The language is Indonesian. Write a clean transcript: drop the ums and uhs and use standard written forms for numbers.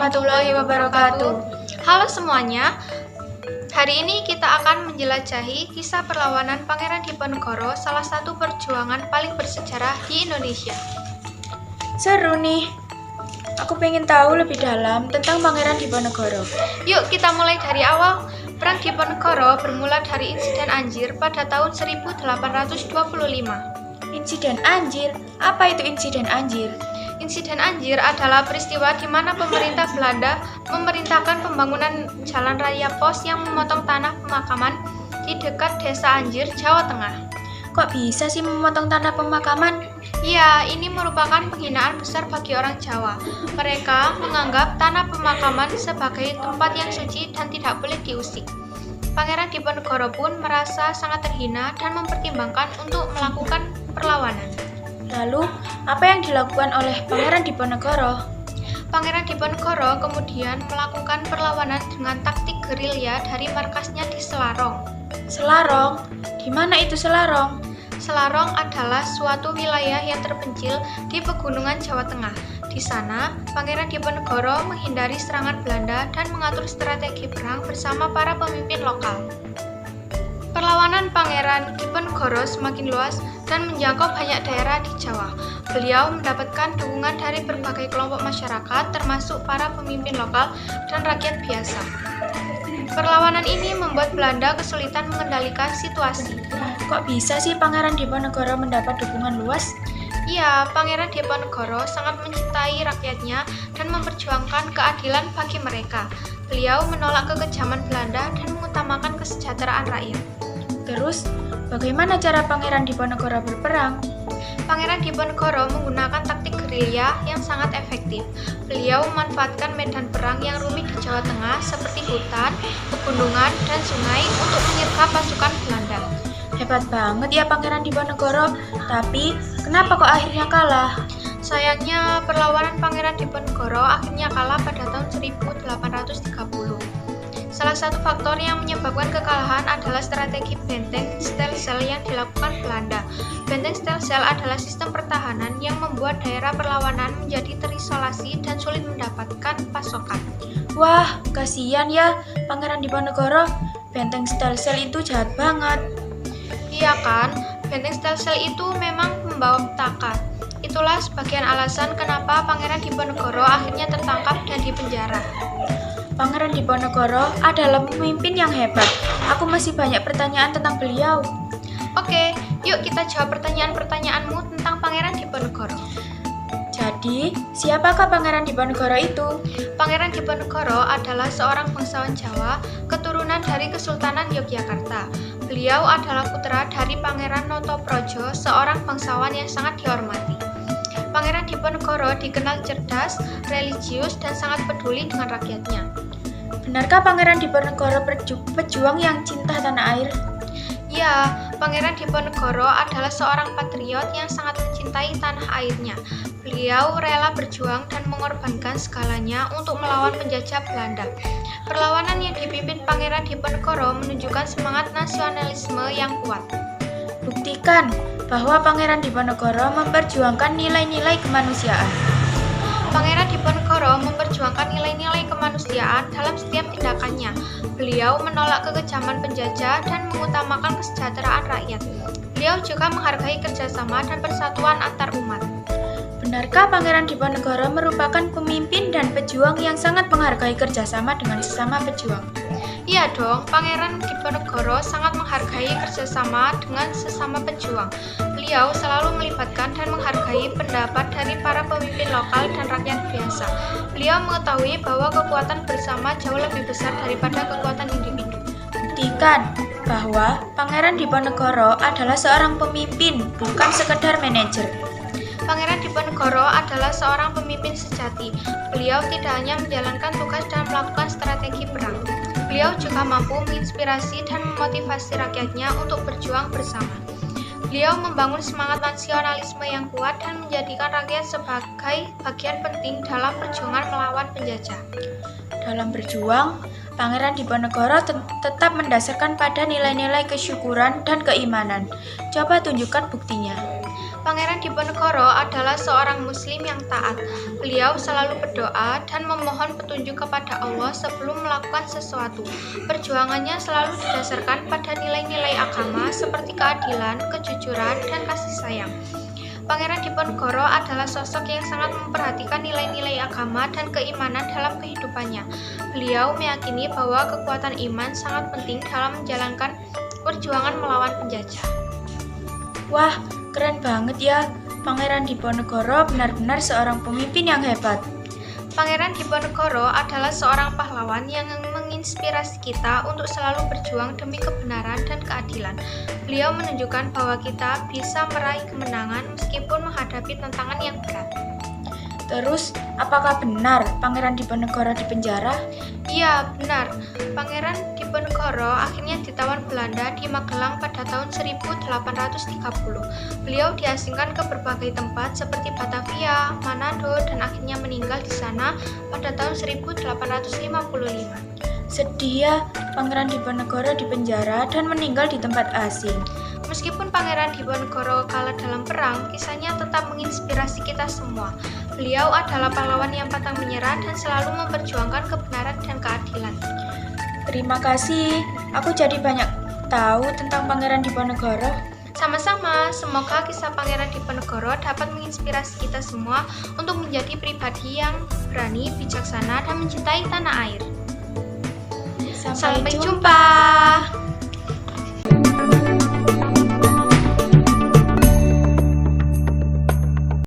warahmatullahi wabarakatuh. Halo semuanya, hari ini kita akan menjelajahi kisah perlawanan Pangeran Diponegoro, salah satu perjuangan paling bersejarah di Indonesia. Seru nih. Aku pengen tahu lebih dalam tentang Pangeran Diponegoro. Yuk kita mulai dari awal. Perang Diponegoro bermula dari insiden Anjir pada tahun 1825. Insiden Anjir? Apa itu insiden Anjir? Insiden Anjir adalah peristiwa di mana pemerintah Belanda memerintahkan pembangunan jalan raya pos yang memotong tanah pemakaman di dekat desa Anjir, Jawa Tengah. Kok bisa sih memotong tanah pemakaman? Ya, ini merupakan penghinaan besar bagi orang Jawa. Mereka menganggap tanah pemakaman sebagai tempat yang suci dan tidak boleh diusik. Pangeran Diponegoro pun merasa sangat terhina dan mempertimbangkan untuk melakukan perlawanan. Lalu, apa yang dilakukan oleh Pangeran Diponegoro? Pangeran Diponegoro kemudian melakukan perlawanan dengan taktik gerilya dari markasnya di Selarong. Selarong? Di mana itu Selarong? Selarong adalah suatu wilayah yang terpencil di pegunungan Jawa Tengah. Di sana, Pangeran Diponegoro menghindari serangan Belanda dan mengatur strategi perang bersama para pemimpin lokal. Perlawanan Pangeran Diponegoro semakin luas dan menjangkau banyak daerah di Jawa. Beliau mendapatkan dukungan dari berbagai kelompok masyarakat, termasuk para pemimpin lokal dan rakyat biasa. Perlawanan ini membuat Belanda kesulitan mengendalikan situasi. Kok bisa sih Pangeran Diponegoro mendapat dukungan luas? Ya, Pangeran Diponegoro sangat mencintai rakyatnya dan memperjuangkan keadilan bagi mereka. Beliau menolak kekejaman Belanda dan mengutamakan kesejahteraan rakyat. Terus, bagaimana cara Pangeran Diponegoro berperang? Pangeran Diponegoro menggunakan taktik gerilya yang sangat efektif. Beliau memanfaatkan medan perang yang rumit di Jawa Tengah seperti hutan, pegunungan, dan sungai untuk menyergap pasukan Belanda. Hebat banget ya Pangeran Diponegoro, tapi kenapa kok akhirnya kalah? Sayangnya, perlawanan Pangeran Diponegoro akhirnya kalah pada tahun 1830. Salah satu faktor yang menyebabkan kekalahan adalah strategi benteng Stelsel yang dilakukan Belanda. Benteng Stelsel adalah sistem pertahanan yang membuat daerah perlawanan menjadi terisolasi dan sulit mendapatkan pasokan. Wah, kasihan ya Pangeran Diponegoro. Benteng Stelsel itu jahat banget. Iya kan, benteng Stelsel itu memang membawa petaka. Itulah sebagian alasan kenapa Pangeran Diponegoro akhirnya tertangkap dan dipenjara. Pangeran Diponegoro adalah pemimpin yang hebat. Aku masih banyak pertanyaan tentang beliau. Oke, yuk kita jawab pertanyaan-pertanyaanmu tentang Pangeran Diponegoro. Jadi, siapakah Pangeran Diponegoro itu? Pangeran Diponegoro adalah seorang bangsawan Jawa, keturunan dari Kesultanan Yogyakarta. Beliau adalah putra dari Pangeran Notoprojo, seorang bangsawan yang sangat dihormati. Pangeran Diponegoro dikenal cerdas, religius, dan sangat peduli dengan rakyatnya. Benarkah Pangeran Diponegoro pejuang yang cinta tanah air? Ya, Pangeran Diponegoro adalah seorang patriot yang sangat mencintai tanah airnya. Beliau rela berjuang dan mengorbankan segalanya untuk melawan penjajah Belanda. Perlawanan yang dipimpin Pangeran Diponegoro menunjukkan semangat nasionalisme yang kuat. Buktikan bahwa Pangeran Diponegoro memperjuangkan nilai-nilai kemanusiaan. Pangeran Diponegoro memperjuangkan nilai-nilai kemanusiaan dalam setiap tindakannya. Beliau menolak kekejaman penjajah dan mengutamakan kesejahteraan rakyat. Beliau juga menghargai kerjasama dan persatuan antar umat. Benarkah Pangeran Diponegoro merupakan pemimpin dan pejuang yang sangat menghargai kerjasama dengan sesama pejuang? Iya dong, Pangeran Diponegoro sangat menghargai kerjasama dengan sesama pejuang. Beliau selalu melibatkan dan menghargai pendapat dari para pemimpin lokal dan rakyat biasa. Beliau mengetahui bahwa kekuatan bersama jauh lebih besar daripada kekuatan individu. Buktikan bahwa Pangeran Diponegoro adalah seorang pemimpin, bukan sekedar manajer. Pangeran Diponegoro adalah seorang pemimpin sejati. Beliau tidak hanya menjalankan tugas dan melakukan strategi perang. Beliau juga mampu menginspirasi dan memotivasi rakyatnya untuk berjuang bersama. Beliau membangun semangat nasionalisme yang kuat dan menjadikan rakyat sebagai bagian penting dalam perjuangan melawan penjajah. Dalam berjuang, Pangeran Diponegoro tetap mendasarkan pada nilai-nilai kesyukuran dan keimanan. Coba tunjukkan buktinya. Pangeran Diponegoro adalah seorang muslim yang taat. Beliau selalu berdoa dan memohon petunjuk kepada Allah sebelum melakukan sesuatu. Perjuangannya selalu didasarkan pada nilai-nilai agama seperti keadilan, kejujuran, dan kasih sayang. Pangeran Diponegoro adalah sosok yang sangat memperhatikan nilai-nilai agama dan keimanan dalam kehidupannya. Beliau meyakini bahwa kekuatan iman sangat penting dalam menjalankan perjuangan melawan penjajah. Wah, keren banget ya. Pangeran Diponegoro benar-benar seorang pemimpin yang hebat. Pangeran Diponegoro adalah seorang pahlawan yang menginspirasi kita untuk selalu berjuang demi kebenaran dan keadilan. Beliau menunjukkan bahwa kita bisa meraih kemenangan meskipun menghadapi tantangan yang berat. Terus, apakah benar Pangeran Diponegoro dipenjara? Iya, benar. Pangeran Diponegoro akhirnya ditawan Belanda di Magelang pada tahun 1830. Beliau diasingkan ke berbagai tempat seperti Batavia, Manado, dan akhirnya meninggal di sana pada tahun 1855. Sedih ya, Pangeran Diponegoro dipenjara dan meninggal di tempat asing. Meskipun Pangeran Diponegoro kalah dalam perang, kisahnya tetap menginspirasi kita semua. Beliau adalah pahlawan yang pantang menyerah dan selalu memperjuangkan kebenaran dan keadilan. Terima kasih, aku jadi banyak tahu tentang Pangeran Diponegoro. Sama-sama, semoga kisah Pangeran Diponegoro dapat menginspirasi kita semua untuk menjadi pribadi yang berani, bijaksana, dan mencintai tanah air. Sampai jumpa.